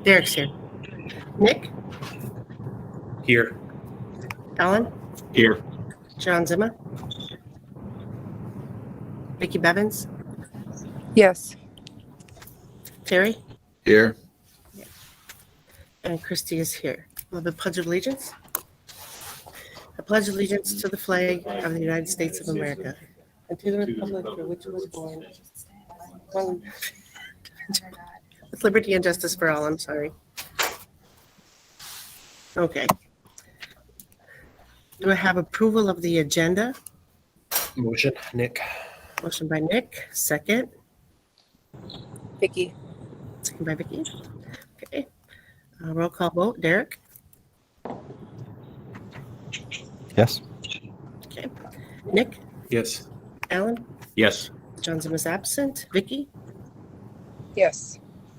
Derek's here. Nick? Here. Alan? Here. John Zimmer? Vicki Bevins? Yes. Terry? Here. And Christy is here. Will the Pledge of Allegiance? I pledge allegiance to the flag of the United States of America and to the republic for which it was born, one with liberty and justice for all. I'm sorry. Okay. Do I have approval of the agenda? Motion, Nick. Motion by Nick, second. Vicki. Second by Vicki. Okay. Roll call vote. Derek? Yes. Okay. Nick? Yes. Alan? Yes. John Zimmer is absent. Vicki? Yes.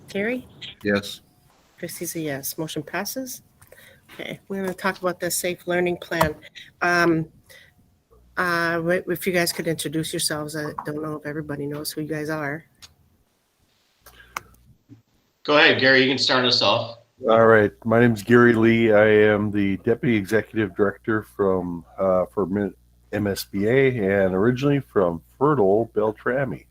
Terry? Yes. Christie's a yes. Motion passes. Okay, we're going to talk about the safe learning plan. If you guys could introduce yourselves, I don't know if everybody knows who you guys are. Go ahead, Gary. You can start us off. All right. My name is Gary Lee. I am the Deputy Executive Director for MSBA and originally from Fertile, Beltrami.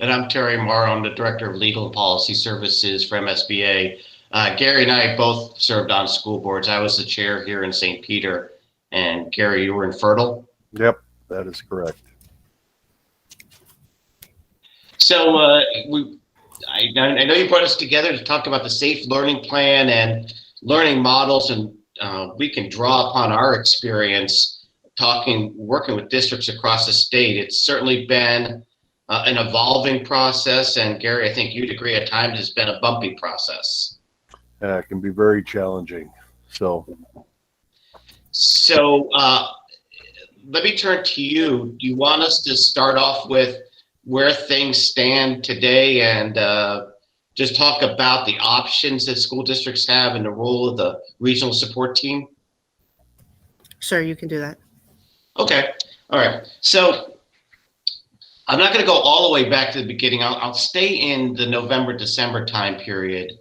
And I'm Terry Morrow. I'm the Director of Legal and Policy Services for MSBA. Gary and I both served on school boards. I was the chair here in St. Peter, and Gary, you were in Fertile? Yep, that is correct. So I know you brought us together to talk about the safe learning plan and learning models, and we can draw upon our experience working with districts across the state. It's certainly been an evolving process, and Gary, I think you'd agree at times it's been a bumpy process. It can be very challenging. So let me turn to you. Do you want us to start off with where things stand today and just talk about the options that school districts have and the role of the regional support team? Sure, you can do that. Okay. All right. So I'm not going to go all the way back to the beginning. I'll stay in the November, December time period.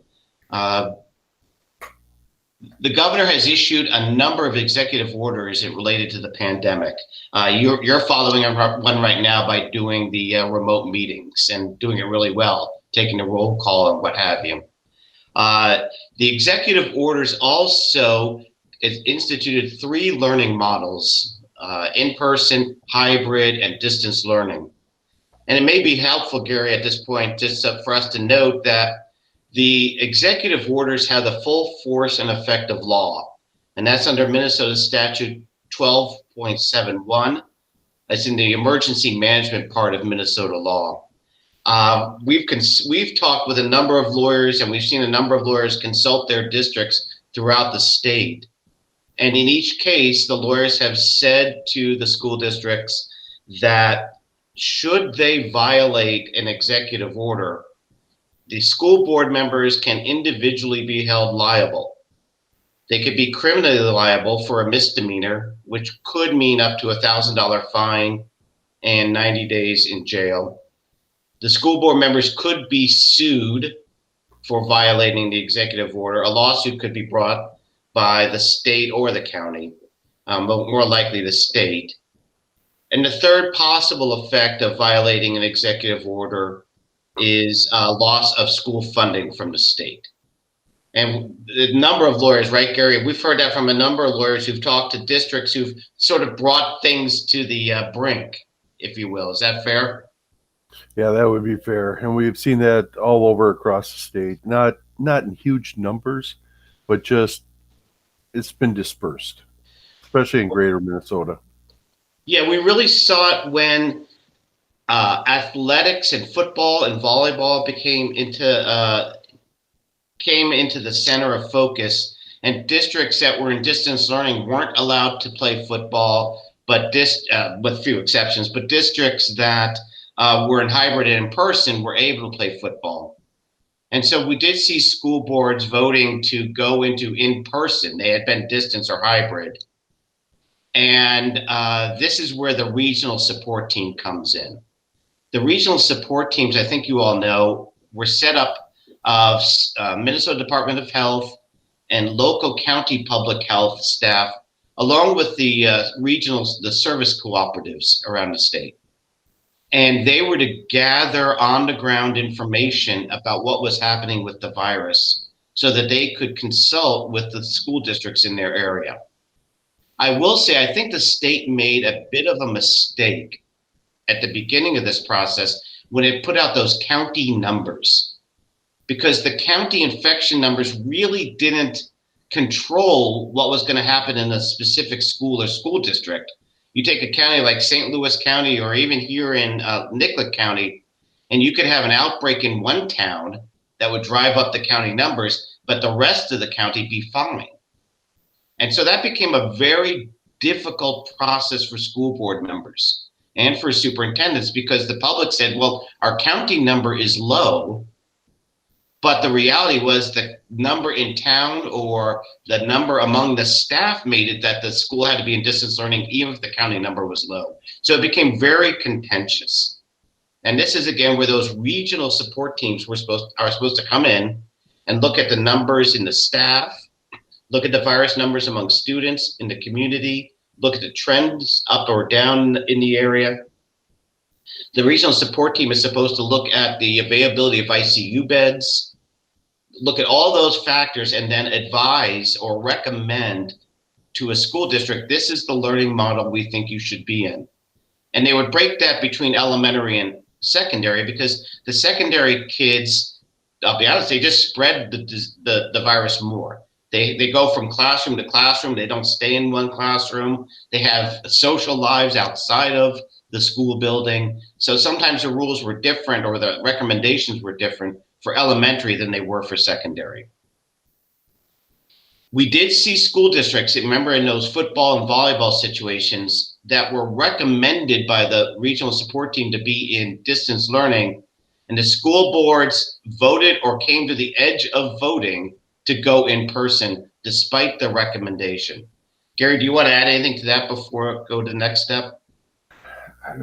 The governor has issued a number of executive orders related to the pandemic. You're following one right now by doing the remote meetings and doing it really well, taking the roll call and what have you. The executive orders also instituted 3 learning models, in-person, hybrid, and distance learning. And it may be helpful, Gary, at this point, just for us to note that the executive orders have the full force and effect of law, and that's under Minnesota Statute 12.71. That's in the emergency management part of Minnesota law. We've talked with a number of lawyers, and we've seen a number of lawyers consult their districts throughout the state. And in each case, the lawyers have said to the school districts that should they violate an executive order, the school board members can individually be held liable. They could be criminally liable for a misdemeanor, which could mean up to $1,000 fine and 90 days in jail. The school board members could be sued for violating the executive order. A lawsuit could be brought by the state or the county, but more likely the state. And the third possible effect of violating an executive order is loss of school funding from the state. And the number of lawyers, right, Gary? We've heard that from a number of lawyers who've talked to districts who've sort of brought things to the brink, if you will. Is that fair? yeah, that would be fair. And we've seen that all over across the state, not in huge numbers, but just it's been dispersed, especially in greater Minnesota. Yeah, we really saw it when athletics and football and volleyball came into the center of focus, and districts that were in distance learning weren't allowed to play football, but with few exceptions, but districts that were in hybrid and in person were able to play football. And so we did see school boards voting to go into in-person. They had been distance or hybrid. And this is where the regional support team comes in. The regional support teams, I think you all know, were set up of Minnesota Department of Health and local county public health staff, along with the the service cooperatives around the state. And they were to gather on the ground information about what was happening with the virus so that they could consult with the school districts in their area. I will say, I think the state made a bit of a mistake at the beginning of this process when it put out those county numbers, because the county infection numbers really didn't control what was going to happen in a specific school or school district. You take a county like St. Louis County or even here in Nicollet County, and you could have an outbreak in one town that would drive up the county numbers, but the rest of the county be fine. And so that became a very difficult process for school board members and for superintendents, because the public said, well, our county number is low, but the reality was the number in town or the number among the staff made it that the school had to be in distance learning even if the county number was low. So it became very contentious. And this is, again, where those regional support teams are supposed to come in and look at the numbers in the staff, look at the virus numbers among students in the community, look at the trends up or down in the area. The regional support team is supposed to look at the availability of ICU beds, look at all those factors, and then advise or recommend to a school district, this is the learning model we think you should be in. And they would break that between elementary and secondary, because the secondary kids, I'll be honest, they just spread the virus more. They go from classroom to classroom. They don't stay in one classroom. They have social lives outside of the school building. So sometimes the rules were different or the recommendations were different for elementary than they were for secondary. We did see school districts, remember, in those football and volleyball situations that were recommended by the regional support team to be in distance learning, and the school boards voted or came to the edge of voting to go in person despite the recommendation. Gary, do you want to add anything to that before I go to the next step?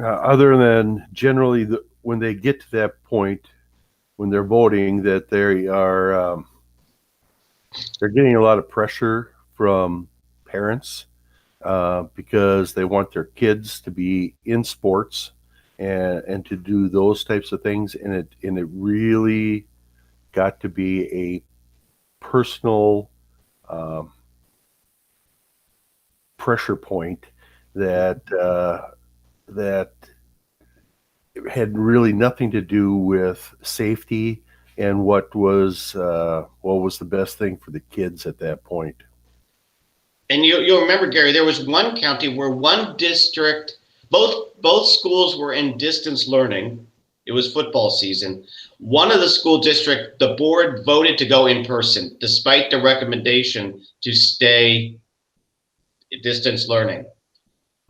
Other than generally when they get to that point, when they're voting, that they are they're getting a lot of pressure from parents because they want their kids to be in sports and to do those types of things, and it really got to be a personal pressure point that had really nothing to do with safety and what was the best thing for the kids at that point. And you'll remember, Gary, there was one county where one district, both schools were in distance learning. It was football season. One of the school district, the board voted to go in person, despite the recommendation to stay distance learning.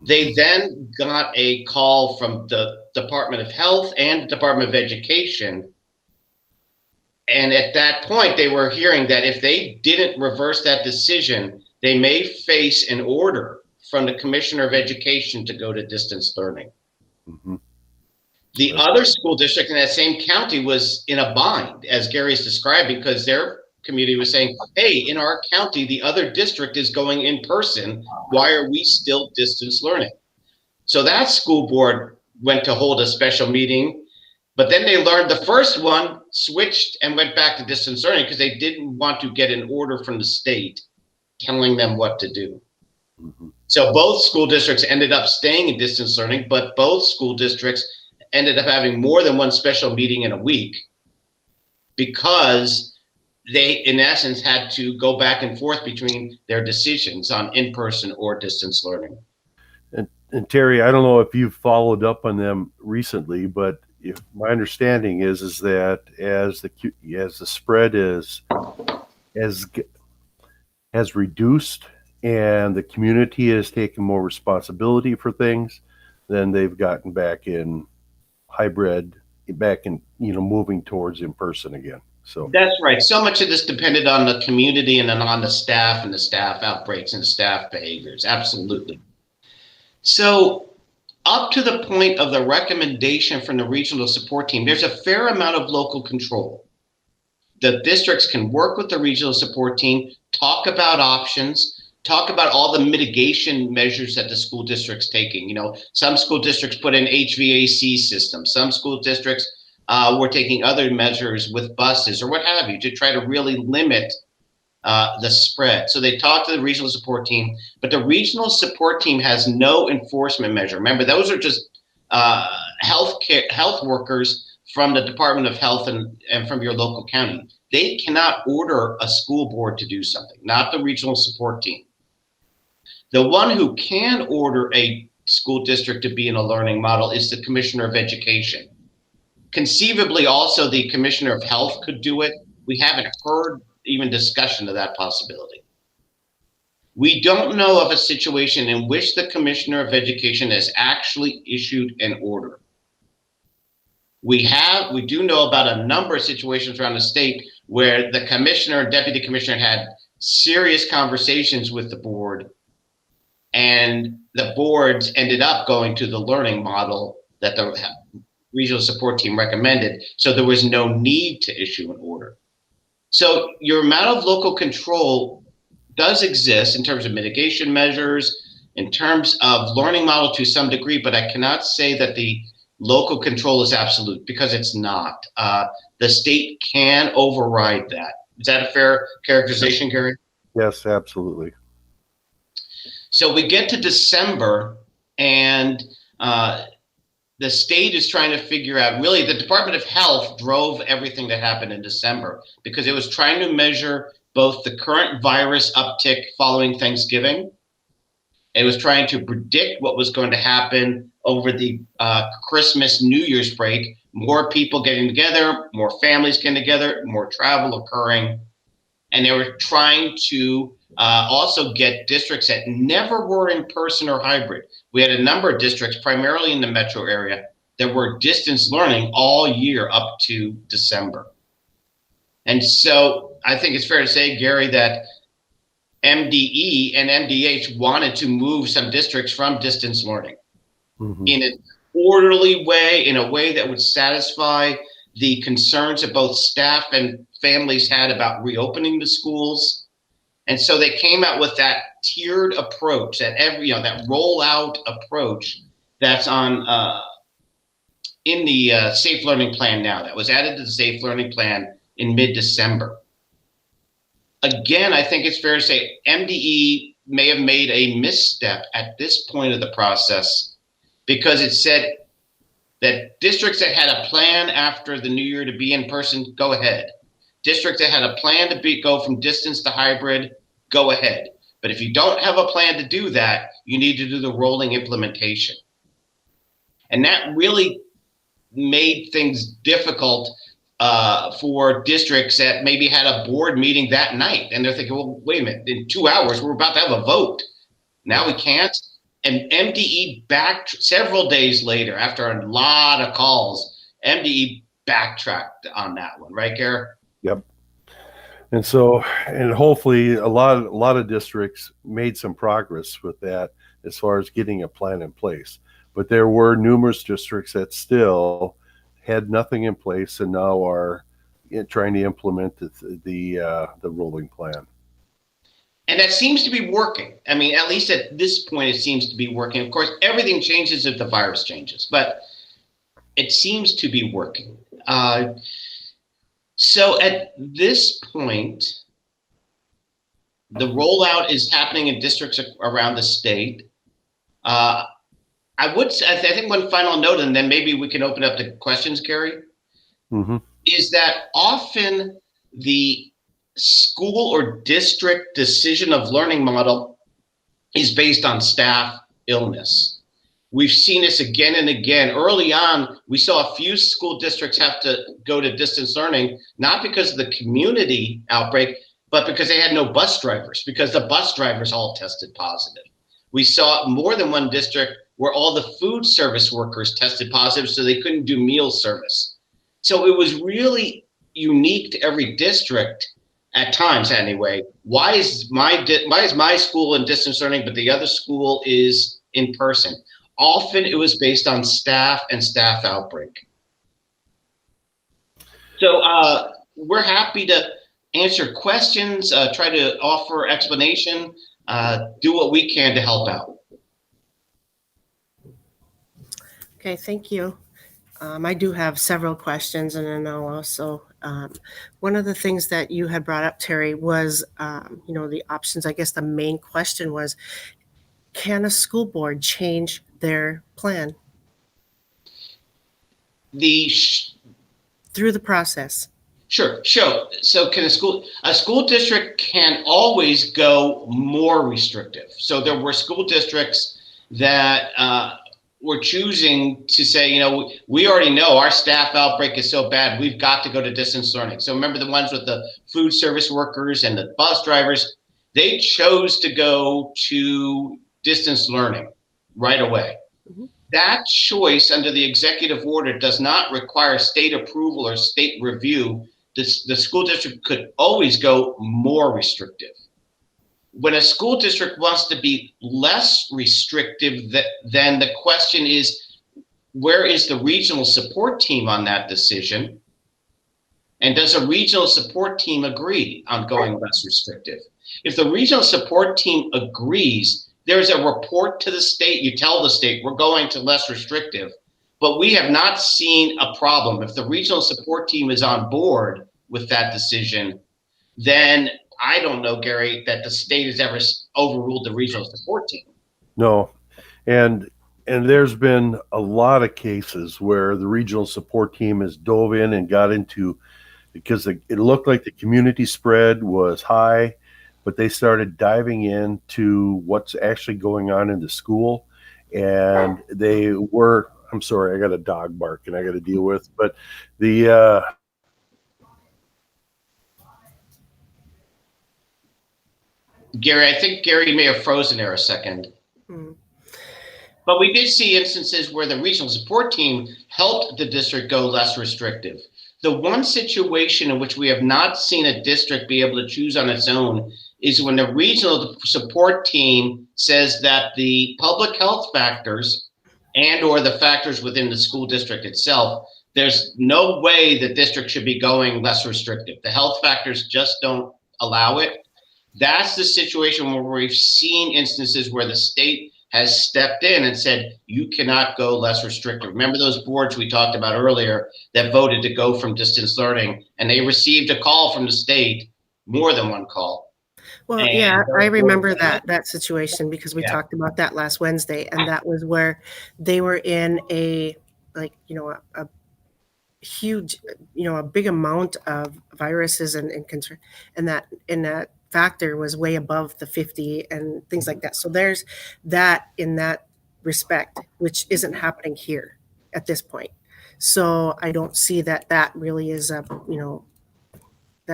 They then got a call from the Department of Health and the Department of Education. And at that point, they were hearing that if they didn't reverse that decision, they may face an order from the Commissioner of Education to go to distance learning. Mm-hmm. The other school district in that same county was in a bind, as Gary's described, because their community was saying, hey, in our county, the other district is going in person. Why are we still distance learning? So that school board went to hold a special meeting, but then they learned the first one switched and went back to distance learning because they didn't want to get an order from the state telling them what to do. Mm-hmm. So both school districts ended up staying in distance learning, but both school districts ended up having more than one special meeting in a week because they, in essence, had to go back and forth between their decisions on in-person or distance learning. And Terry, I don't know if you've followed up on them recently, but my understanding is that as the spread has reduced and the community has taken more responsibility for things, then they've gotten back in hybrid, back in, moving towards in person again. So that's right. So much of this depended on the community and then on the staff and the staff outbreaks and the staff behaviors. Absolutely. So up to the point of the recommendation from the regional support team, there's a fair amount of local control. the districts can work with the regional support team, talk about options, talk about all the mitigation measures that the school district's taking. You know, some school districts put in HVAC systems. Some school districts were taking other measures with buses or what have you to try to really limit the spread. So they talked to the regional support team, but the regional support team has no enforcement measure. Remember, those are just health workers from the Department of Health and from your local county. They cannot order a school board to do something, not the regional support team. The one who can order a school district to be in a learning model is the Commissioner of Education. Conceivably, also the Commissioner of Health could do it. We haven't heard even discussion of that possibility. We don't know of a situation in which the Commissioner of Education has actually issued an order. We do know about a number of situations around the state where the commissioner and deputy commissioner had serious conversations with the board, and the boards ended up going to the learning model that the regional support team recommended. So there was no need to issue an order. So your amount of local control does exist in terms of mitigation measures, in terms of learning model to some degree, but I cannot say that the local control is absolute because it's not. The state can override that. Is that a fair characterization, Gary? Yes, absolutely. So we get to December and the state is trying to figure out, really the Department of Health drove everything that happened in December because it was trying to measure both the current virus uptick following Thanksgiving. It was trying to predict what was going to happen over the Christmas, New Year's break, more people getting together, more families getting together, more travel occurring. And they were trying to also get districts that never were in person or hybrid. We had a number of districts, primarily in the metro area, that were distance learning all year up to December. And so I think it's fair to say, Gary, that MDE and MDH wanted to move some districts from distance learning in an orderly way, in a way that would satisfy the concerns that both staff and families had about reopening the schools. And so they came out with that tiered approach, that that rollout approach that's on in the Safe Learning Plan now, that was added to the Safe Learning Plan in mid-December. Again, I think it's fair to say MDE may have made a misstep at this point of the process because it said that districts that had a plan after the new year to be in person, go ahead. Districts that had a plan to go from distance to hybrid, go ahead. But if you don't have a plan to do that, you need to do the rolling implementation. And that really made things difficult for districts that maybe had a board meeting that night. And they're thinking, well, wait a minute, in 2 hours, we're about to have a vote. Now we can't. And MDE backed several days later, after a lot of calls, MDE backtracked on that one, right, Garrett? Yep. And so, and hopefully a lot of districts made some progress with that as far as getting a plan in place. But there were numerous districts that still had nothing in place and now are trying to implement the rolling plan. And that seems to be working. I mean, at least at this point, it seems to be working. Of course, everything changes if the virus changes, but it seems to be working. So at this point, the rollout is happening in districts around the state. I think one final note, and then maybe we can open up to questions, Gary, is that often the school or district decision of learning model is based on staff illness. We've seen this again and again. Early on, we saw a few school districts have to go to distance learning, not because of the community outbreak, but because they had no bus drivers, because the bus drivers all tested positive. We saw more than one district where all the food service workers tested positive, so they couldn't do meal service. So it was really unique to every district at times anyway. Why is my school in distance learning, but the other school is in person? Often it was based on staff and staff outbreak. So we're happy to answer questions, try to offer explanation, do what we can to help out. Okay, thank you. I do have several questions, and then I'll also, one of the things that you had brought up, Terry, was, the options. I guess the main question was, can a school board change their plan through the process? Sure. So can a school district can always go more restrictive. So there were school districts that were choosing to say, we already know our staff outbreak is so bad, we've got to go to distance learning. So remember the ones with the food service workers and the bus drivers, they chose to go to distance learning right away. Mm-hmm. That choice under the executive order does not require state approval or state review. The school district could always go more restrictive. When a school district wants to be less restrictive, then the question is, where is the regional support team on that decision? And does a regional support team agree on going less restrictive? If the regional support team agrees, there's a report to the state. You tell the state, we're going to less restrictive. But we have not seen a problem. If the regional support team is on board with that decision, then I don't know, Gary, that the state has ever overruled the regional support team. No. And there's been a lot of cases where the regional support team has dove in and got into, because it looked like the community spread was high, but they started diving into what's actually going on in the school. And they were, I'm sorry, I got a dog barking I got to deal with, but the Gary, I think Gary may have frozen there a second. Mm-hmm. But we did see instances where the regional support team helped the district go less restrictive. The one situation in which we have not seen a district be able to choose on its own is when the regional support team says that the public health factors and or the factors within the school district itself, there's no way the district should be going less restrictive. The health factors just don't allow it. That's the situation where we've seen instances where the state has stepped in and said, you cannot go less restrictive. Remember those boards we talked about earlier that voted to go from distance learning, and they received a call from the state, more than one call. Well, and yeah, I remember that situation because we talked about that last Wednesday, and that was where they were in a huge, a big amount of viruses and concern, and that factor was way above the 50 and things like that. So there's that in that respect, which isn't happening here at this point. So I don't see that really is that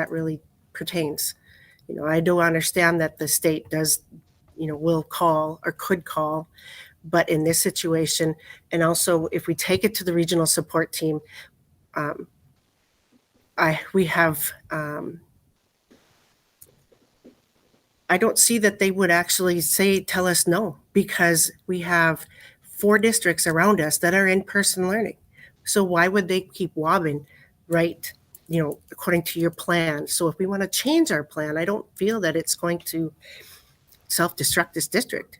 really pertains. I do understand that the state does, will call or could call, but in this situation, and also if we take it to the regional support team, I don't see that they would actually tell us no, because we have 4 districts around us that are in-person learning. So why would they keep Waubun, right, according to your plan? So if we want to change our plan, I don't feel that it's going to self-destruct this district.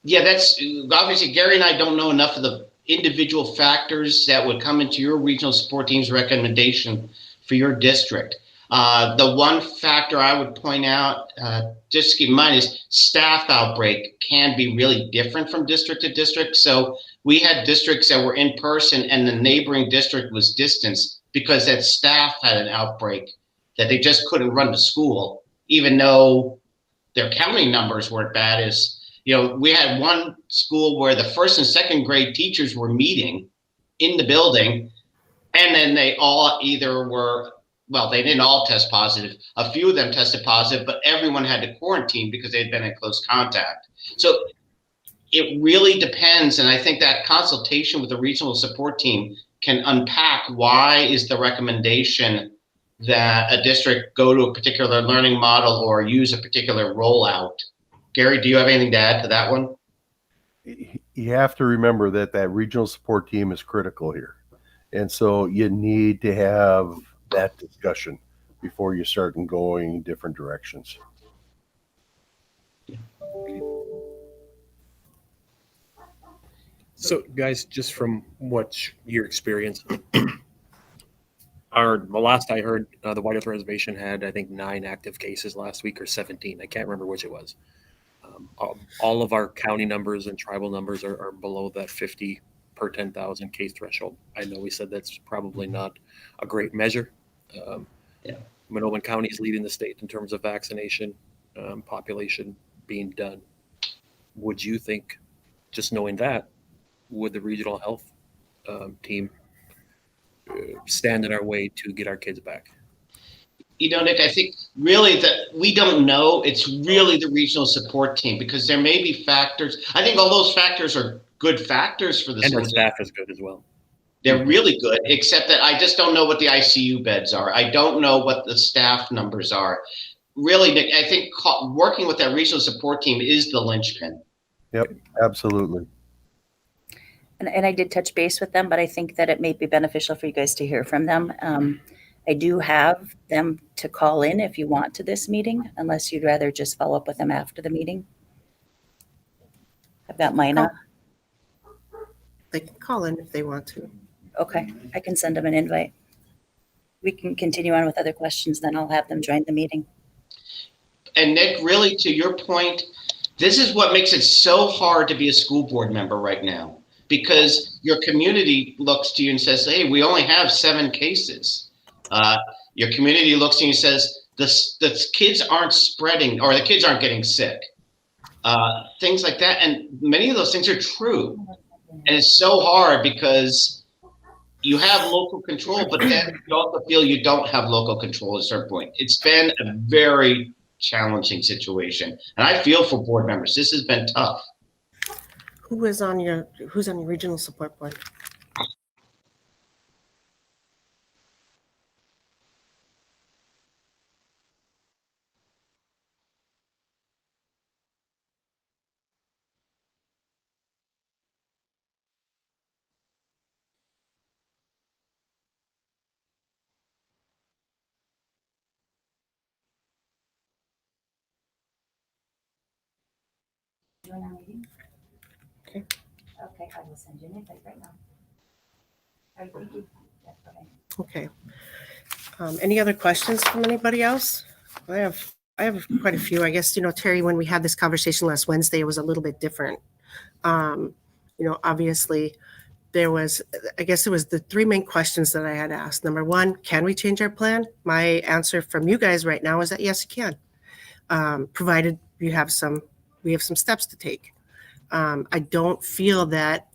Yeah, that's obviously Gary and I don't know enough of the individual factors that would come into your regional support team's recommendation for your district. The one factor I would point out, just to keep in mind, is staff outbreak can be really different from district to district. So we had districts that were in person and the neighboring district was distanced because that staff had an outbreak that they just couldn't run to school, even though their county numbers weren't bad. We had one school where the 1st and 2nd grade teachers were meeting in the building, and then they all either were, well, they didn't all test positive. A few of them tested positive, but everyone had to quarantine because they had been in close contact. So it really depends. And I think that consultation with the regional support team can unpack why is the recommendation that a district go to a particular learning model or use a particular rollout. Gary, do you have anything to add to that one? You have to remember that regional support team is critical here. And so you need to have that discussion before you start going different directions. So, guys, just from what your experience, the last I heard, the White Earth Reservation had, I think, 9 active cases last week or 17. I can't remember which it was. All of our county numbers and tribal numbers are below that 50 per 10,000 case threshold. I know we said that's probably not a great measure. Mahnomen County is leading the state in terms of vaccination population being done. Would you think, just knowing that, would the regional health team stand in our way to get our kids back? You know, Nick, I think really that we don't know. It's really the regional support team, because there may be factors. I think all those factors are good factors for the And our school. staff is good as well. They're really good, except that I just don't know what the ICU beds are. I don't know what the staff numbers are. Really, Nick, I think working with that regional support team is the linchpin. Yep, absolutely. And I did touch base with them, but I think that it may be beneficial for you guys to hear from them. I do have them to call in if you want to this meeting, unless you'd rather just follow up with them after the meeting. I've got Mina. They can call in if they want to. Okay, I can send them an invite. We can continue on with other questions, then I'll have them join the meeting. And Nick, really, to your point, this is what makes it so hard to be a school board member right now, because your community looks to you and says, hey, we only have 7 cases. Your community looks to you and says, the kids aren't spreading, or the kids aren't getting sick. Things like that. And many of those things are true. And it's so hard because you have local control, but then you also feel you don't have local control at a certain point. It's been a very challenging situation. And I feel for board members. This has been tough. Who's on your regional support board? Join our meeting? Okay. Okay, I will send you an invite right now. All right, thank you. Yeah, bye-bye. Okay. Any other questions from anybody else? I have quite a few. I guess, Terry, when we had this conversation last Wednesday, it was a little bit different. Obviously there was the 3 main questions that I had asked. Number 1, can we change our plan? My answer from you guys right now is that yes, you can, provided we have some steps to take. I don't feel that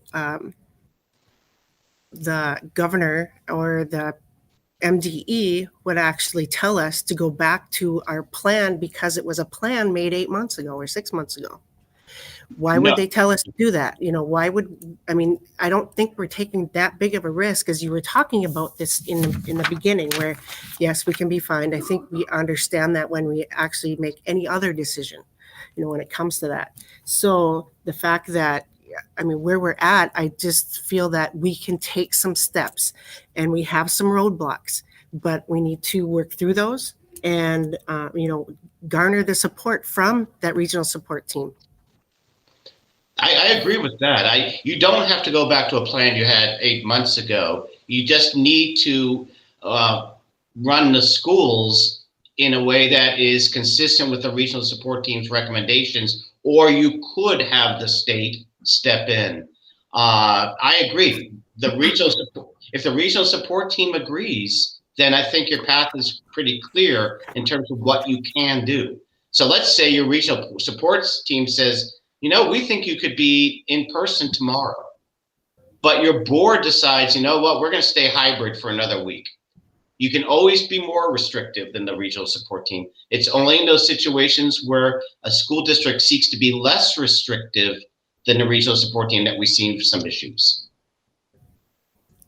the governor or the MDE would actually tell us to go back to our plan because it was a plan made 8 months ago or 6 months ago. Why would they tell us to do that? I don't think we're taking that big of a risk, as you were talking about this in the beginning, where yes, we can be fined. I think we understand that when we actually make any other decision, when it comes to that. So the fact that, where we're at, I just feel that we can take some steps and we have some roadblocks, but we need to work through those and, garner the support from that regional support team. I agree with that. You don't have to go back to a plan you had 8 months ago. You just need to run the schools in a way that is consistent with the regional support team's recommendations, or you could have the state step in. I agree. If the regional support team agrees, then I think your path is pretty clear in terms of what you can do. So let's say your regional support team says, we think you could be in person tomorrow, but your board decides, we're going to stay hybrid for another week. You can always be more restrictive than the regional support team. It's only in those situations where a school district seeks to be less restrictive than the regional support team that we've seen some issues.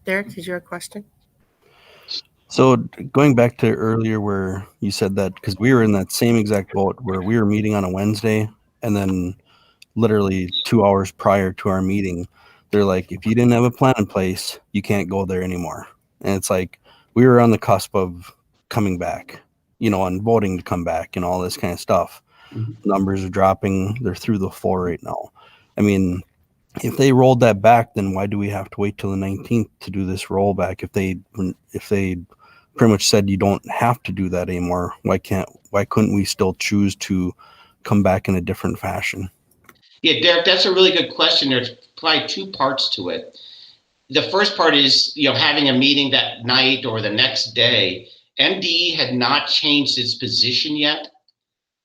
Derek, is your question? So going back to earlier where you said that, because we were in that same exact boat where we were meeting on a Wednesday, and then literally 2 hours prior to our meeting, they're like, if you didn't have a plan in place, you can't go there anymore. And it's like, we were on the cusp of coming back, and voting to come back and all this kind of stuff. Mhm. Numbers are dropping. They're through the floor right now. I mean, if they rolled that back, then why do we have to wait till the 19th to do this rollback? If they pretty much said you don't have to do that anymore, why couldn't we still choose to come back in a different fashion? Yeah, Derek, that's a really good question. There's probably two parts to it. The first part is, having a meeting that night or the next day. MDE had not changed its position yet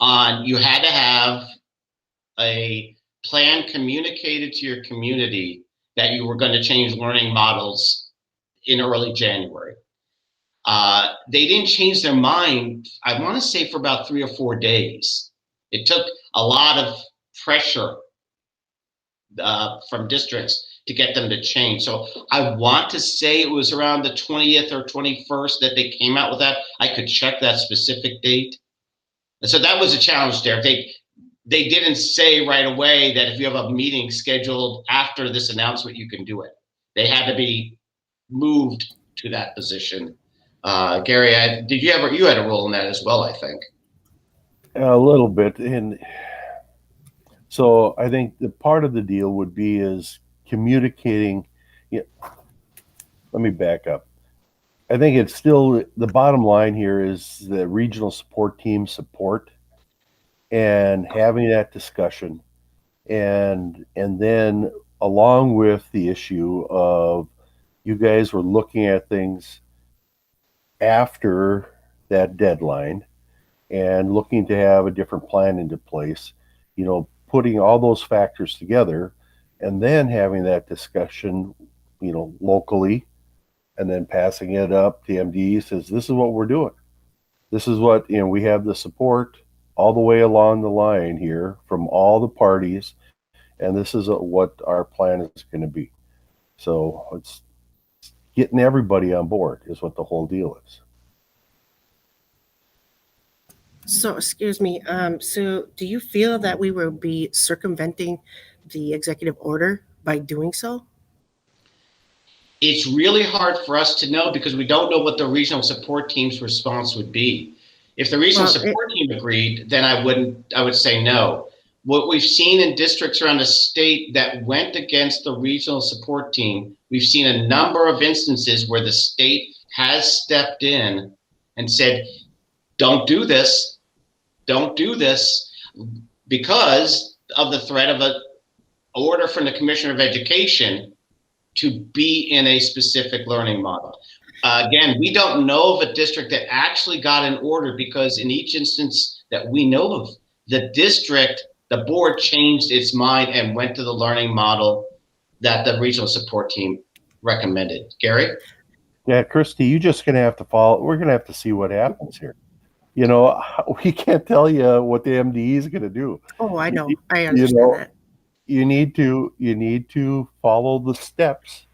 on you had to have a plan communicated to your community that you were going to change learning models in early January. They didn't change their mind, I want to say, for about 3 or 4 days. It took a lot of pressure from districts to get them to change. So I want to say it was around the 20th or 21st that they came out with that. I could check that specific date. And so that was a challenge there. They didn't say right away that if you have a meeting scheduled after this announcement, you can do it. They had to be moved to that position. Gary, you had a role in that as well, I think. A little bit. And so I think the part of the deal would be is communicating. Let me back up. I think it's still the bottom line here is the regional support team support and having that discussion, and then along with the issue of you guys were looking at things after that deadline and looking to have a different plan into place, putting all those factors together and then having that discussion, locally, and then passing it up to MDE says, this is what we're doing. This is what, we have the support all the way along the line here from all the parties. And this is what our plan is going to be. So it's getting everybody on board is what the whole deal is. So, excuse me. So do you feel that we will be circumventing the executive order by doing so? It's really hard for us to know because we don't know what the regional support team's response would be. If the regional support team agreed, then I would say no. What we've seen in districts around the state that went against the regional support team, we've seen a number of instances where the state has stepped in and said, don't do this, because of the threat of an order from the Commissioner of Education to be in a specific learning model. Again, we don't know of a district that actually got an order because in each instance that we know of, the board changed its mind and went to the learning model that the regional support team recommended. Gary? Yeah, Christy, you're just going to have to follow. We're going to have to see what happens here. We can't tell you what the MDE is going to do. Oh, I know. I understand that. You need to follow the steps.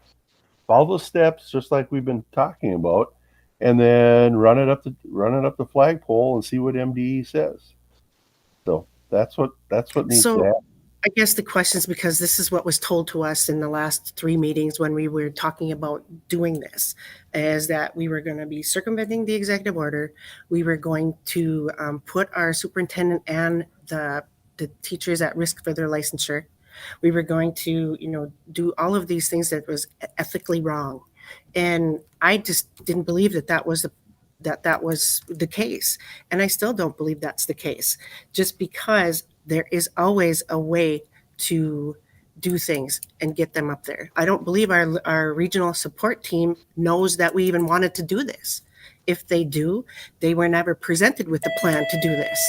Follow the steps just like we've been talking about, and then run it up the flagpole and see what MDE says. So that's what needs to happen. I guess the question is because this is what was told to us in the last 3 meetings when we were talking about doing this, is that we were going to be circumventing the executive order. We were going to put our superintendent and the teachers at risk for their licensure. We were going to, do all of these things that was ethically wrong. And I just didn't believe that was the case. And I still don't believe that's the case, just because there is always a way to do things and get them up there. I don't believe our regional support team knows that we even wanted to do this. If they do, they were never presented with a plan to do this.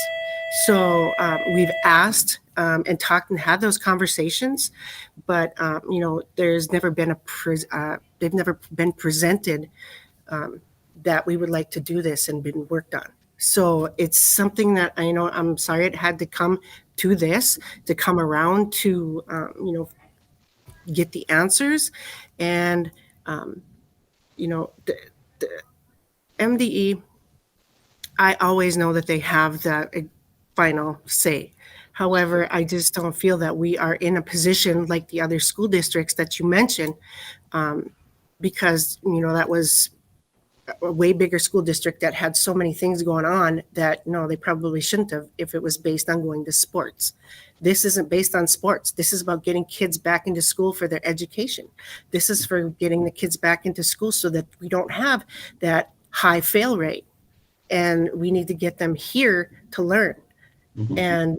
So we've asked and talked and had those conversations, but there's never been they've never been presented that we would like to do this and been worked on. So it's something that I'm sorry it had to come to this, to come around to get the answers, and the MDE. I always know that they have the final say. However, I just don't feel that we are in a position like the other school districts that you mentioned, because that was a way bigger school district that had so many things going on that no, they probably shouldn't have if it was based on going to sports. This isn't based on sports. This is about getting kids back into school for their education. This is for getting the kids back into school so that we don't have that high fail rate. And we need to get them here to learn. And,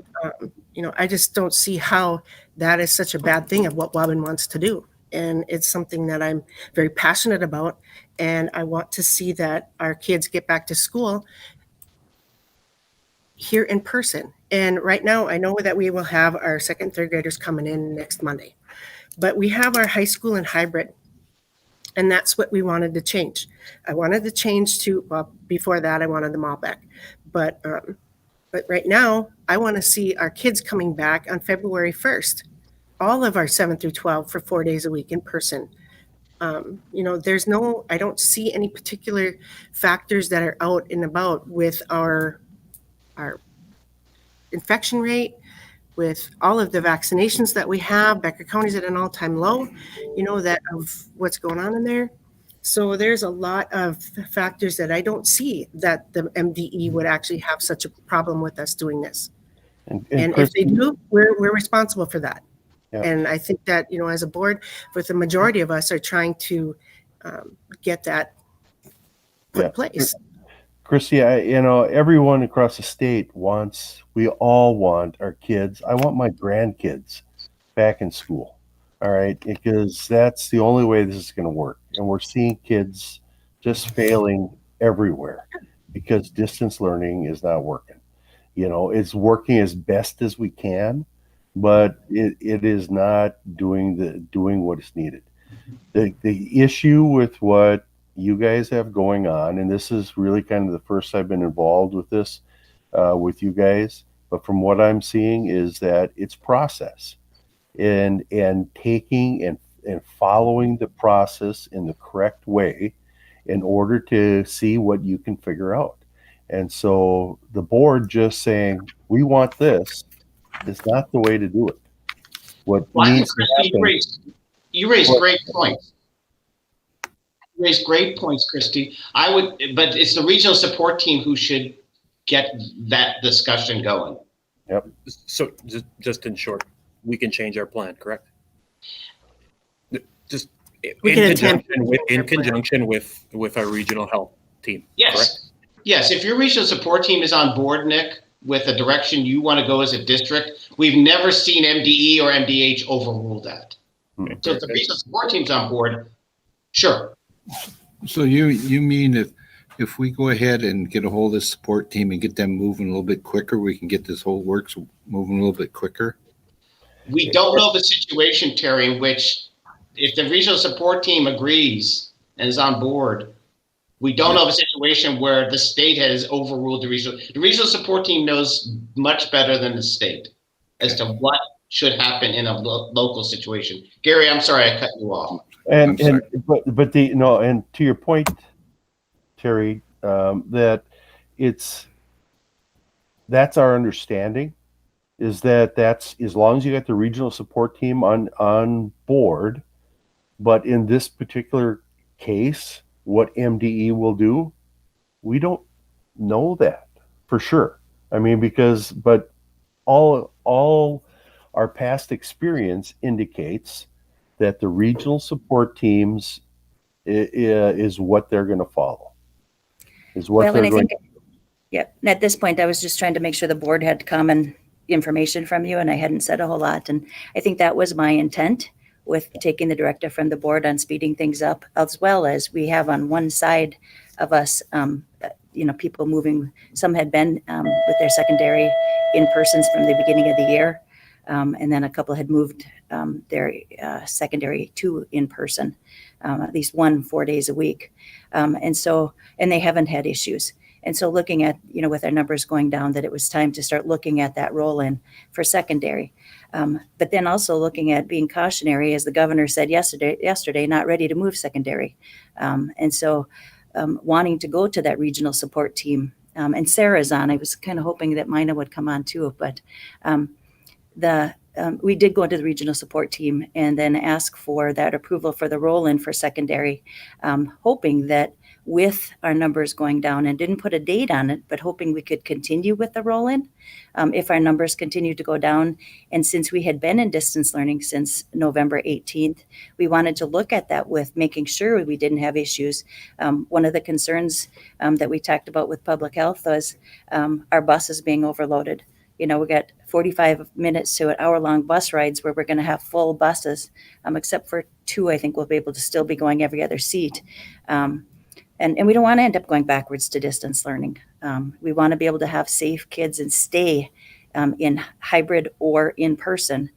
I just don't see how that is such a bad thing of what Waubun wants to do. And it's something that I'm very passionate about. And I want to see that our kids get back to school here in person. And right now, I know that we will have our second, third graders coming in next Monday. But we have our high school and hybrid. And that's what we wanted to change. I wanted to change to, well, before that, I wanted them all back. But right now, I want to see our kids coming back on February 1st. All of our 7 through 12 for 4 days a week in person. I don't see any particular factors that are out and about with our infection rate, with all of the vaccinations that we have. Becker County's at an all-time low, that of what's going on in there. So there's a lot of factors that I don't see that the MDE would actually have such a problem with us doing this. And if they do, we're responsible for that. Yeah. And I think that, as a board, with the majority of us are trying to get that put in place. Christy, everyone across the state we all want our kids. I want my grandkids back in school. All right. Because that's the only way this is going to work. And we're seeing kids just failing everywhere because distance learning is not working. It's working as best as we can, but it is not doing what is needed. The issue with what you guys have going on, and this is really kind of the first I've been involved with this with you guys, but from what I'm seeing is that it's process and taking and following the process in the correct way in order to see what you can figure out. And so the board just saying, we want this is not the way to do it. What needs to happen. You raise great points. You raise great points, Christy. But it's the regional support team who should get that discussion going. Yep. So just in short, we can change our plan, correct? Just in conjunction with our regional health team. Yes. Correct? Yes. If your regional support team is on board, Nick, with the direction you want to go as a district, we've never seen MDE or MDH overrule that. Okay. So if the regional support team's on board, sure. So you mean if we go ahead and get a hold of the support team and get them moving a little bit quicker, we can get this whole works moving a little bit quicker? We don't know the situation, Terry, in which if the regional support team agrees and is on board, we don't know of a situation where the state has overruled the regional. The regional support team knows much better than the state as to what should happen in a local situation. Gary, I'm sorry I cut you off. And to your point, Terry, that that's our understanding, is that's as long as you got the regional support team on board. But in this particular case, what MDE will do, we don't know that for sure. I mean, but all our past experience indicates that the regional support teams is what they're going to follow. Yeah. At this point, I was just trying to make sure the board had common information from you, and I hadn't said a whole lot. And I think that was my intent with taking the directive from the board on speeding things up, as well as we have on one side of us, people moving. Some had been with their secondary in-persons from the beginning of the year. And then a couple had moved their secondary to in-person, at least 4 days a week. And they haven't had issues. And so looking at, with our numbers going down, that it was time to start looking at that roll-in for secondary. But then also looking at being cautionary, as the governor said yesterday, not ready to move secondary. And so wanting to go to that regional support team. And Sarah's on. I was kind of hoping that Mina would come on too, but we did go into the regional support team and then ask for that approval for the roll-in for secondary, hoping that with our numbers going down, and didn't put a date on it, but hoping we could continue with the roll-in if our numbers continue to go down. And since we had been in distance learning since November 18th, we wanted to look at that with making sure we didn't have issues. One of the concerns that we talked about with public health was our buses being overloaded. We got 45 minutes to an hour-long bus rides where we're going to have full buses, except for 2, I think we'll be able to still be going every other seat. And we don't want to end up going backwards to distance learning. We want to be able to have safe kids and stay in hybrid or in person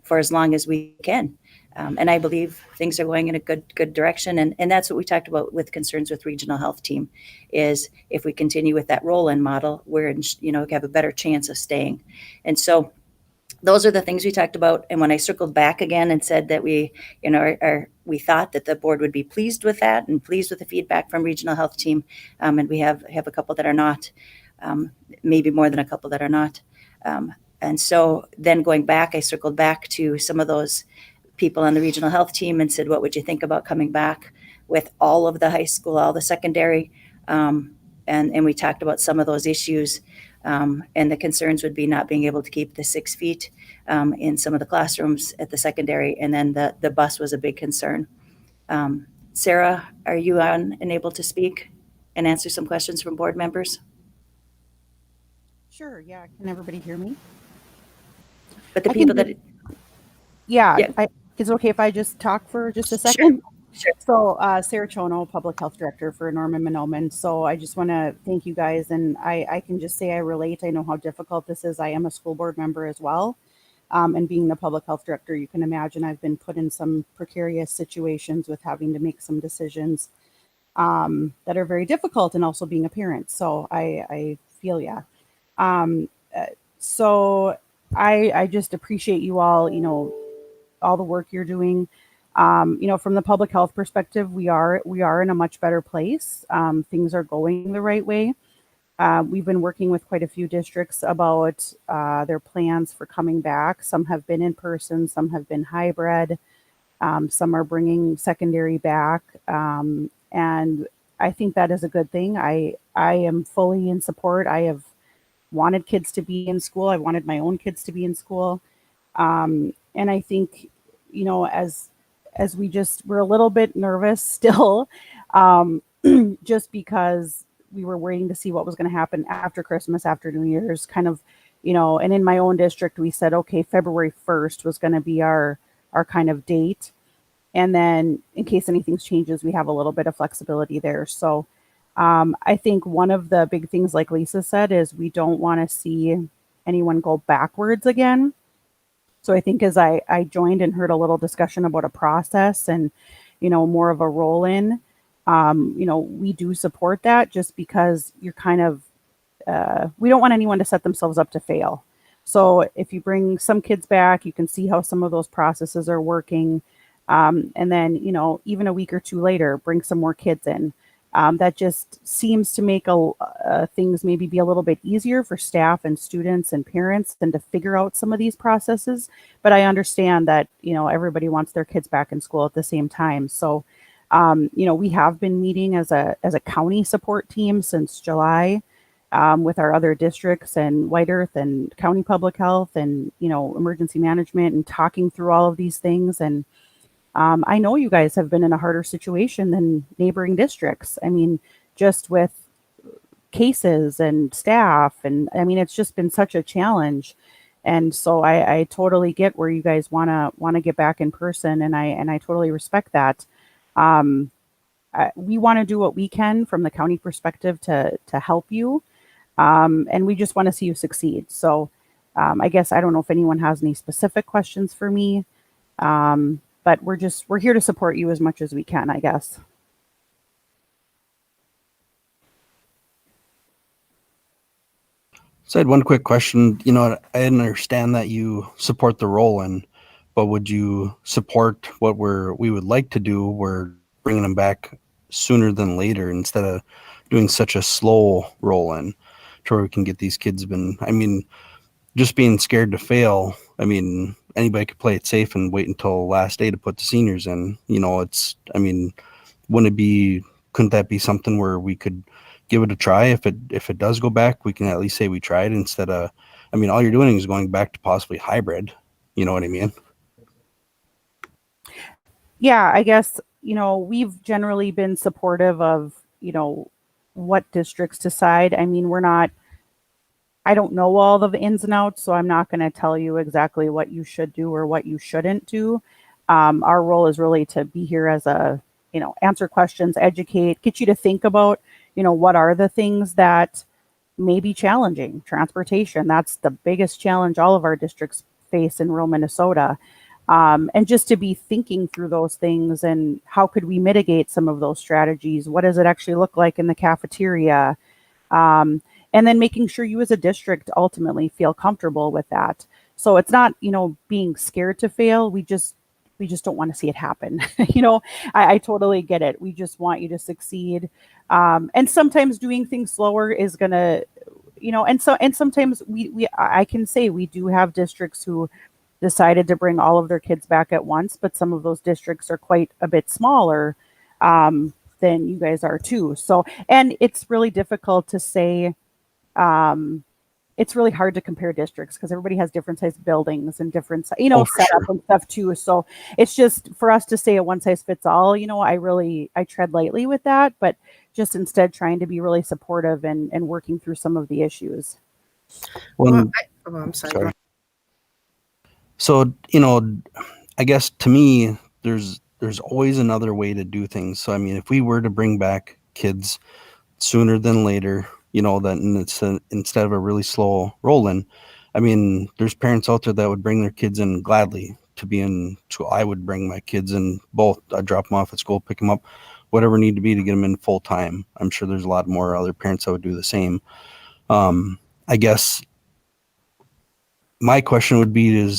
for as long as we can. And I believe things are going in a good direction. And that's what we talked about with concerns with regional health team, is if we continue with that roll-in model, we're we have a better chance of staying. And so those are the things we talked about. And when I circled back again and said that we thought that the board would be pleased with that and pleased with the feedback from regional health team, and we have a couple that are not, maybe more than a couple that are not. And so then going back, I circled back to some of those people on the regional health team and said, what would you think about coming back with all of the high school, all the secondary? And we talked about some of those issues. And the concerns would be not being able to keep the 6 feet in some of the classrooms at the secondary. And then the bus was a big concern. Sarah, are you on and able to speak and answer some questions from board members? Sure, yeah. Can everybody hear me? But the I people can that, Yeah, Yeah. is it okay if I just talk for just a Sure. second? Sure. So, Sarah Chono, Public Health Director for Mahnomen-Waubun. So I just want to thank you guys, and I can just say I relate. I know how difficult this is. I am a school board member as well. And being the Public Health Director, you can imagine I've been put in some precarious situations with having to make some decisions that are very difficult, and also being a parent. So I feel ya. So I just appreciate you all, all the work you're doing. From the public health perspective, we are in a much better place. Things are going the right way. We've been working with quite a few districts about their plans for coming back. Some have been in person, some have been hybrid, some are bringing secondary back, and I think that is a good thing. I am fully in support. I have wanted kids to be in school. I wanted my own kids to be in school. And I think, as we're a little bit nervous still, just because we were waiting to see what was going to happen after Christmas, after New Year's, kind of, and in my own district, we said, okay, February 1st was going to be our kind of date. And then in case anything changes, we have a little bit of flexibility there. So I think one of the big things, like Lisa said, is we don't want to see anyone go backwards again. So I think as I joined and heard a little discussion about a process and, more of a roll-in, we do support that, just because you're kind of, we don't want anyone to set themselves up to fail. So if you bring some kids back, you can see how some of those processes are working. And then, even a week or two later, bring some more kids in. That just seems to make things maybe be a little bit easier for staff and students and parents than to figure out some of these processes. But I understand that, everybody wants their kids back in school at the same time. So, we have been meeting as a county support team since July, with our other districts and White Earth and County Public Health and, emergency management, and talking through all of these things. And I know you guys have been in a harder situation than neighboring districts. I mean, just with cases and staff, and I mean, it's just been such a challenge. And so I totally get where you guys want to get back in person, and I totally respect that. We want to do what we can from the county perspective to help you, and we just want to see you succeed. So I guess I don't know if anyone has any specific questions for me. But we're here to support you as much as we can, I guess. So I had one quick question. I understand that you support the roll-in, but would you support what we would like to do? We're bringing them back sooner than later instead of doing such a slow roll-in to where we can get these kids just being scared to fail. I mean, anybody could play it safe and wait until the last day to put the seniors in. Wouldn't it be couldn't that be something where we could give it a try? If it does go back, we can at least say we tried instead of, I mean, all you're doing is going back to possibly hybrid. You know what I mean? Yeah, I guess, we've generally been supportive of, what districts decide. I mean, I don't know all the ins and outs, so I'm not going to tell you exactly what you should do or what you shouldn't do. Our role is really to be here as answer questions, educate, get you to think about, what are the things that may be challenging. Transportation, that's the biggest challenge all of our districts face in rural Minnesota. And just to be thinking through those things and how could we mitigate some of those strategies? What does it actually look like in the cafeteria? And then making sure you as a district ultimately feel comfortable with that. So it's not, being scared to fail. We just don't want to see it happen. I totally get it. We just want you to succeed. And sometimes doing things slower is going to, and sometimes I can say we do have districts who decided to bring all of their kids back at once, but some of those districts are quite a bit smaller than you guys are too. So, and it's really difficult to say, it's really hard to compare districts because everybody has different sized buildings and different, For setup sure. and stuff too. So it's just for us to say a one size fits all, I tread lightly with that, but just instead trying to be really supportive and working through some of the issues. Well, I'm sorry. sorry. So, I guess to me, there's always another way to do things. So, I mean, if we were to bring back kids sooner than later, then it's instead of a really slow roll-in, I mean, there's parents out there that would bring their kids in gladly to be in school. I would bring my kids in both. I'd drop them off at school, pick them up, whatever need to be to get them in full time. I'm sure there's a lot more other parents that would do the same. I guess my question would be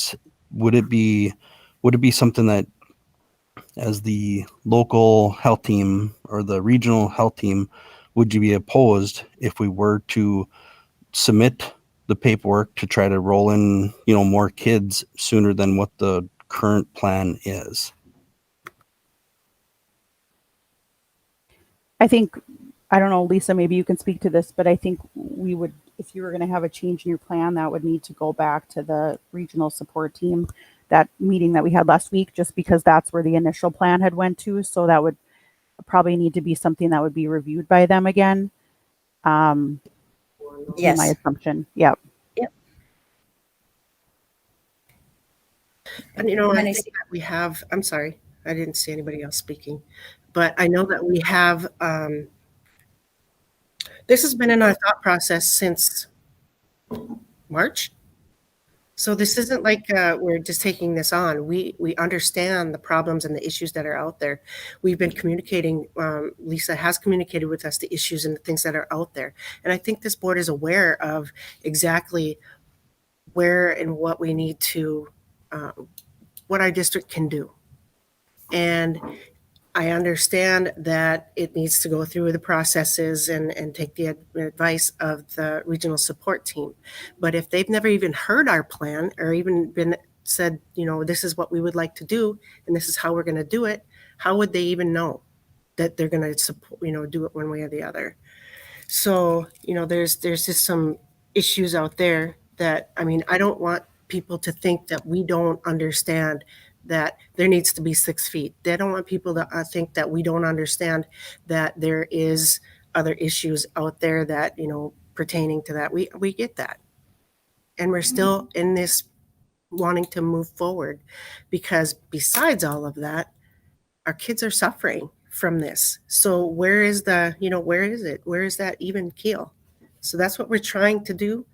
would it be something that as the local health team or the regional health team, would you be opposed if we were to submit the paperwork to try to roll in, more kids sooner than what the current plan is? I think, I don't know, Lisa, maybe you can speak to this, but I think we would, if you were going to have a change in your plan, that would need to go back to the regional support team, that meeting that we had last week, just because that's where the initial plan had went to. So that would probably need to be something that would be reviewed by them again. Yes. My assumption. Yep. And I think that we have, I'm sorry, I didn't see anybody else speaking, but I know that we have, this has been in our thought process since March. So this isn't like we're just taking this on. We understand the problems and the issues that are out there. We've been communicating, Lisa has communicated with us the issues and the things that are out there. And I think this board is aware of exactly where and what we need to, what our district can do. And I understand that it needs to go through the processes and take the advice of the regional support team. But if they've never even heard our plan or even been said, this is what we would like to do and this is how we're going to do it, how would they even know that they're going to support, do it one way or the other? So, there's just some issues out there that, I don't want people to think that we don't understand that there needs to be 6 feet. They don't want people to think that we don't understand that there is other issues out there that, pertaining to that. We get that. And we're still in this wanting to move forward because besides all of that, our kids are suffering from this. So where is where is it? Where is that even keel? So that's what we're trying to do.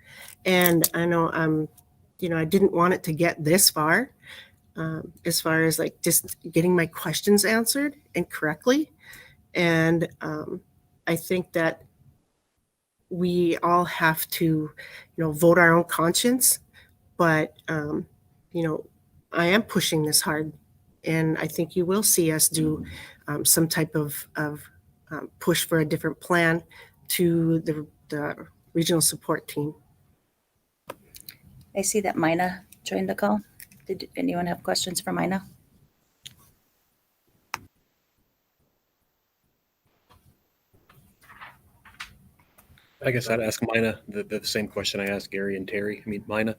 And I know I didn't want it to get this far, as far as like just getting my questions answered and correctly. And I think that we all have to, vote our own conscience. But, I am pushing this hard. And I think you will see us do some type of push for a different plan to the regional support team. I see that Mina joined the call. Did anyone have questions for Mina? I guess I'd ask Mina the same question I asked Gary and Terry. I mean, Mina,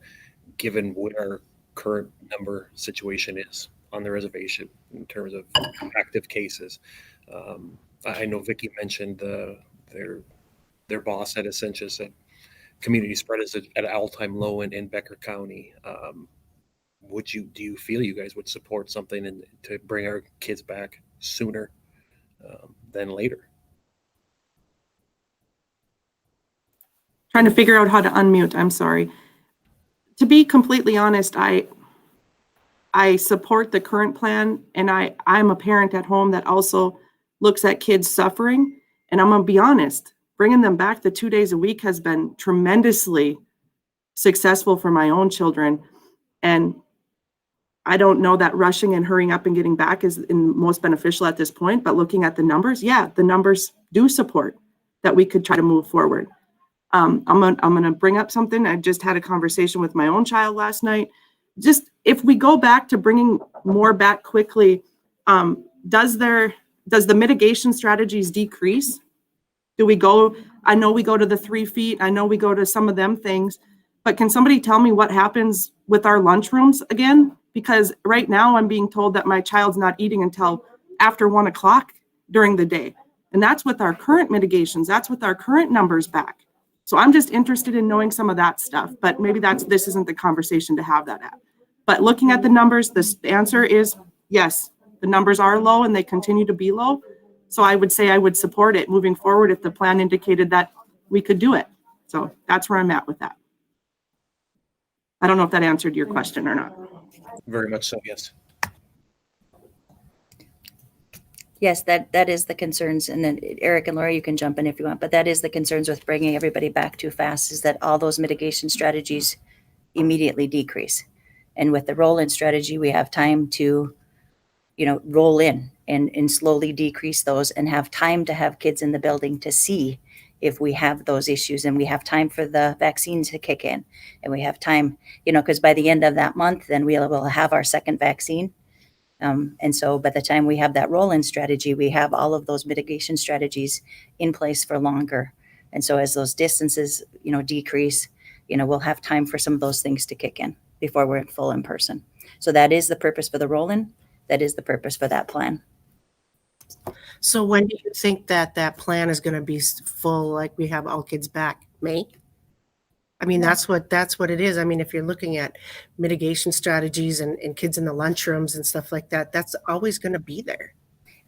given what our current number situation is on the reservation in terms of active cases, I know Vicky mentioned their boss at Essentia said community spread is at an all-time low in Becker County. Do you feel you guys would support something to bring our kids back sooner than later? Trying to figure out how to unmute. I'm sorry. To be completely honest, I support the current plan, and I'm a parent at home that also looks at kids suffering. And I'm gonna be honest, bringing them back the 2 days a week has been tremendously successful for my own children. And I don't know that rushing and hurrying up and getting back is most beneficial at this point, but looking at the numbers, yeah, the numbers do support that we could try to move forward. I'm gonna bring up something. I just had a conversation with my own child last night. Just if we go back to bringing more back quickly, does the mitigation strategies decrease? Do we go? I know we go to the 3 feet. I know we go to some of them things, but can somebody tell me what happens with our lunchrooms again? Because right now I'm being told that my child's not eating until after 1 o'clock during the day, and that's with our current mitigations. That's with our current numbers back. So I'm just interested in knowing some of that stuff, but maybe this isn't the conversation to have that at. But looking at the numbers, the answer is yes, the numbers are low and they continue to be low. So I would say I would support it moving forward if the plan indicated that we could do it. So that's where I'm at with that. I don't know if that answered your question or not. Very much so, yes. Yes, that is the concerns. And then Eric and Laura, you can jump in if you want, but that is the concerns with bringing everybody back too fast, is that all those mitigation strategies immediately decrease. And with the roll-in strategy, we have time to, roll in and slowly decrease those and have time to have kids in the building to see if we have those issues, and we have time for the vaccines to kick in, and we have time, because by the end of that month, then we will have our second vaccine. And so by the time we have that roll-in strategy, we have all of those mitigation strategies in place for longer. And so as those distances, decrease, we'll have time for some of those things to kick in before we're full in person. So that is the purpose for the roll-in. That is the purpose for that plan. So when do you think that plan is going to be full, like we have all kids back? May? I mean, that's what it is. I mean, if you're looking at mitigation strategies and kids in the lunchrooms and stuff like that, that's always going to be there.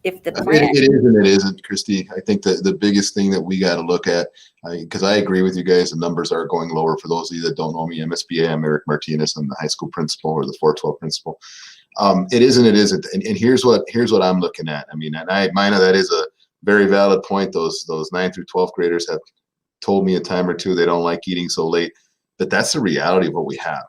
If the It plan, is and it isn't, Christy. I think that the biggest thing that we got to look at, because I agree with you guys, the numbers are going lower. For those of you that don't know me, MSBA, I'm Eric Martinez. I'm the high school principal, or the 412 principal. It is and it isn't. And here's what I'm looking at. I mean, and Mina, that is a very valid point. Those 9 through 12 graders have told me a time or two they don't like eating so late, but that's the reality of what we have.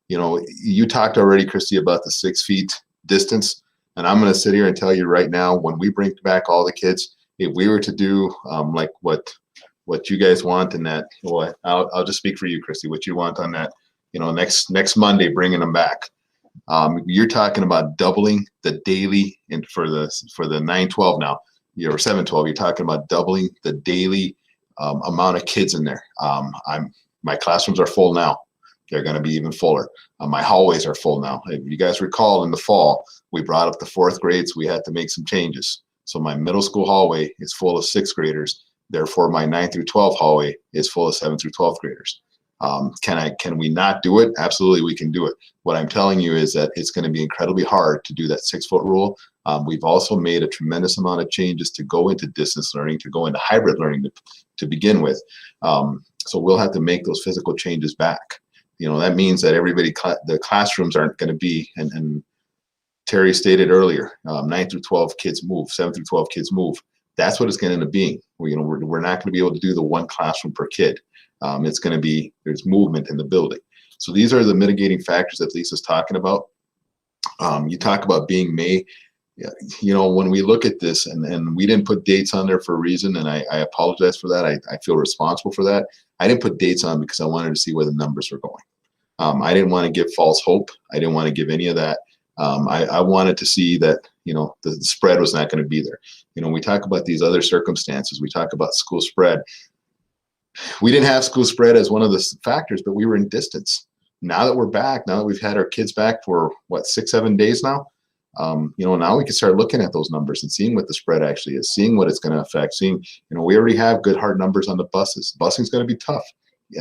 You talked already, Christy, about the 6 feet distance, and I'm going to sit here and tell you right now, when we bring back all the kids, if we were to do like what you guys want in that, well, I'll just speak for you, Christy, what you want on that, next Monday, bringing them back. You're talking about doubling the daily, and for the 9-12 now, or 7-12, you're talking about doubling the daily amount of kids in there. My classrooms are full now. They're going to be even fuller. My hallways are full now. If you guys recall, in the fall, we brought up the 4th grades. We had to make some changes. So my middle school hallway is full of 6th graders. Therefore, my 9 through 12 hallway is full of 7 through 12th graders. Can we not do it? Absolutely, we can do it. What I'm telling you is that it's going to be incredibly hard to do that 6-foot rule. We've also made a tremendous amount of changes to go into distance learning, to go into hybrid learning to begin with. So we'll have to make those physical changes back. That means that the classrooms aren't going to be, and Terry stated earlier, 9 through 12 kids move, 7 through 12 kids move. That's what it's going to end up being. We're not going to be able to do the one classroom per kid. It's going to be, there's movement in the building. So these are the mitigating factors that Lisa's talking about. You talk about being May. When we look at this, and we didn't put dates on there for a reason, and I apologize for that. I feel responsible for that. I didn't put dates on because I wanted to see where the numbers were going. I didn't want to give false hope. I didn't want to give any of that. I wanted to see that, the spread was not going to be there. We talk about these other circumstances. We talk about school spread. we didn't have school spread as one of the factors, but we were in distance. Now that we're back, now that we've had our kids back for what, 6-7 days now, now we can start looking at those numbers and seeing what the spread actually is, seeing what it's going to affect, seeing, we already have good hard numbers on the buses. Busing's going to be tough.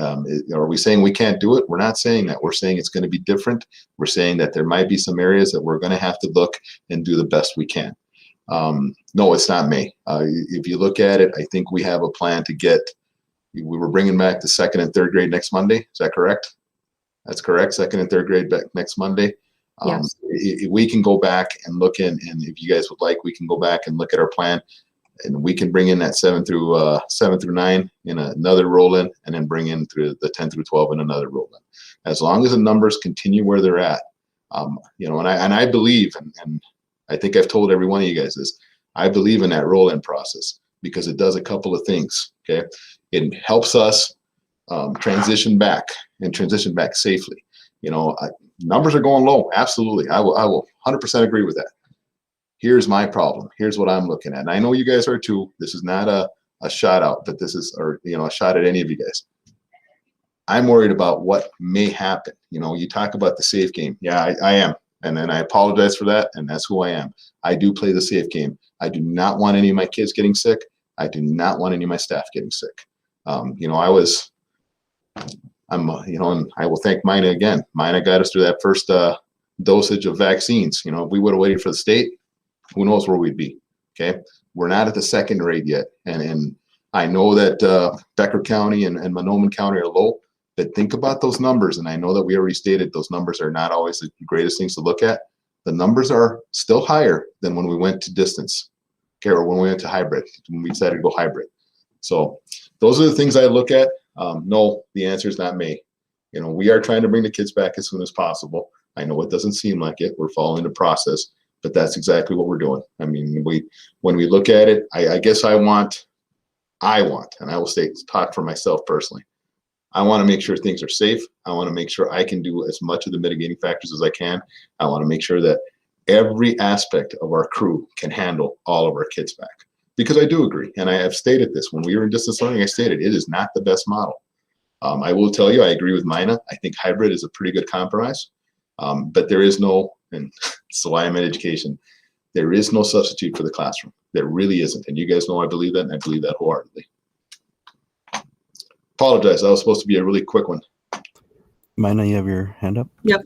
Are we saying we can't do it? We're not saying that. We're saying it's going to be different. We're saying that there might be some areas that we're going to have to look and do the best we can. No, it's not May. If you look at it, I think we have a plan to get, we were bringing back the 2nd and 3rd grade next Monday. Is that correct? That's correct. 2nd and 3rd grade back next Monday. Yes. We can go back and look in, and if you guys would like, we can go back and look at our plan, and we can bring in that 7 through 9 in another roll in, and then bring in through the 10 through 12 in another roll in. As long as the numbers continue where they're at, and I believe, and I think I've told every one of you guys this, I believe in that roll in process because it does a couple of things. Okay, it helps us transition back safely. Numbers are going low. Absolutely. I will 100% agree with that. Here's my problem. Here's what I'm looking at. And I know you guys are too. This is not a shot out, but this is, a shot at any of you guys. I'm worried about what may happen. You talk about the safe game. Yeah, I am. And then I apologize for that. And that's who I am. I do play the safe game. I do not want any of my kids getting sick. I do not want any of my staff getting sick. And I will thank Mina again. Mina got us through that first dosage of vaccines. If we would have waited for the state, who knows where we'd be. Okay, we're not at the 2nd rate yet, and I know that Becker County and Mahnomen County are low. But think about those numbers, and I know that we already stated those numbers are not always the greatest things to look at. The numbers are still higher than when we went to distance, okay, or when we went to hybrid, when we decided to go hybrid. So those are the things I look at. No, the answer is not May. We are trying to bring the kids back as soon as possible. I know it doesn't seem like it. We're following the process, but that's exactly what we're doing. I mean, when we look at it, I guess I want, and I will talk for myself personally. I want to make sure things are safe. I want to make sure I can do as much of the mitigating factors as I can. I want to make sure that every aspect of our crew can handle all of our kids back. Because I do agree, and I have stated this, when we were in distance learning, I stated it is not the best model. I will tell you, I agree with Mina. I think hybrid is a pretty good compromise, but there is no, and so I am in education, there is no substitute for the classroom. There really isn't, and you guys know I believe that, and I believe that wholeheartedly. Apologize, that was supposed to be a really quick one. Mina, you have your hand up? Yep.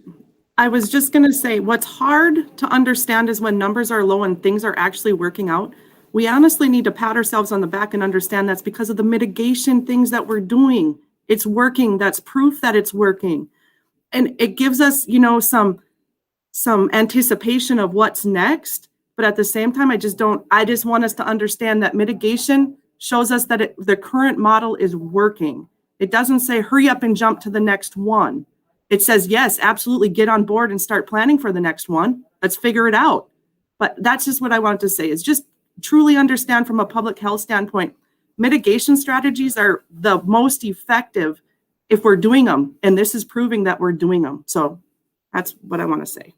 I was just going to say, what's hard to understand is when numbers are low and things are actually working out. We honestly need to pat ourselves on the back and understand that's because of the mitigation things that we're doing. It's working. That's proof that it's working. And it gives us, some anticipation of what's next. But at the same time, I just want us to understand that mitigation shows us that the current model is working. It doesn't say hurry up and jump to the next one. It says, yes, absolutely get on board and start planning for the next one. Let's figure it out. But that's just what I wanted to say, is just truly understand from a public health standpoint, mitigation strategies are the most effective if we're doing them. And this is proving that we're doing them. So that's what I want to say.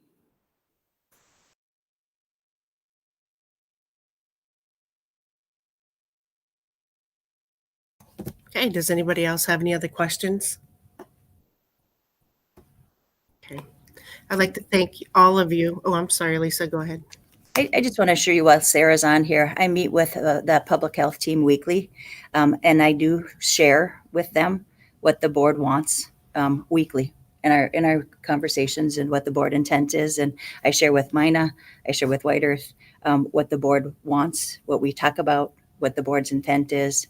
Okay, does anybody else have any other questions? Okay, I'd like to thank all of you. Oh, I'm sorry, Lisa, go ahead. I just want to assure you while Sarah's on here, I meet with that public health team weekly, and I do share with them what the board wants weekly in our conversations and what the board intent is. And I share with Mina, I share with White Earth what the board wants, what we talk about, what the board's intent is,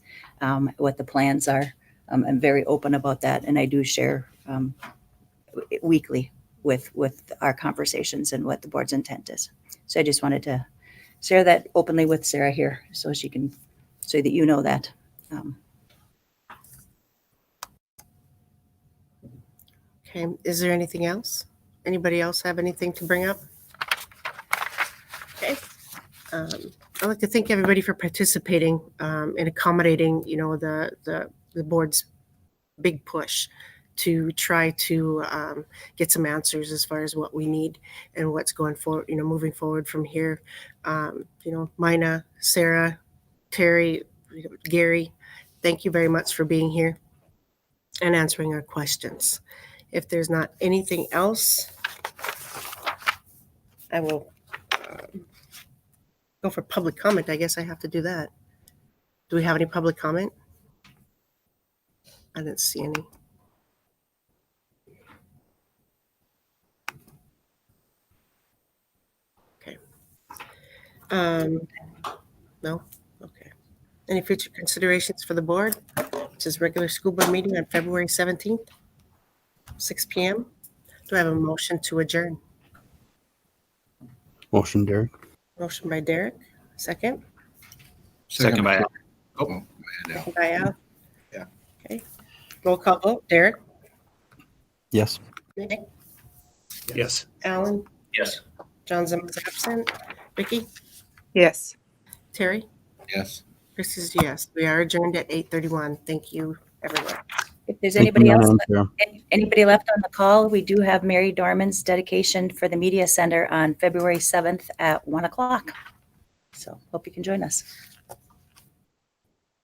what the plans are. I'm very open about that, and I do share weekly with our conversations and what the board's intent is. So I just wanted to share that openly with Sarah here, so that you know that. Okay, is there anything else? Anybody else have anything to bring up? Okay. I'd like to thank everybody for participating and accommodating, the board's big push to try to get some answers as far as what we need and what's going forward, moving forward from here. Mina, Sarah, Terry, Gary, thank you very much for being here and answering our questions. If there's not anything else, I will go for public comment. I guess I have to do that. Do we have any public comment? I didn't see any. Okay. No? Okay. Any future considerations for the board, which is regular school board meeting on February 17th, 6 p.m.? Do I have a motion to adjourn? Motion, Derek. Motion by Derek, second. Second by Al. Oh, go ahead, Al. Second by Al. Yeah. Okay. Roll call vote. Derek? Yes. Nick? Yes. Alan? Yes. John Zimmer's absent. Vicky? Yes. Terry? Yes. Chris is yes. We are adjourned at 8:31. Thank you, everyone. If there's Thank you, anybody else, Madam Chair. anybody left on the call, we do have Mary Dorman's dedication for the Media Center on February 7th at 1 o'clock. So hope you can join us.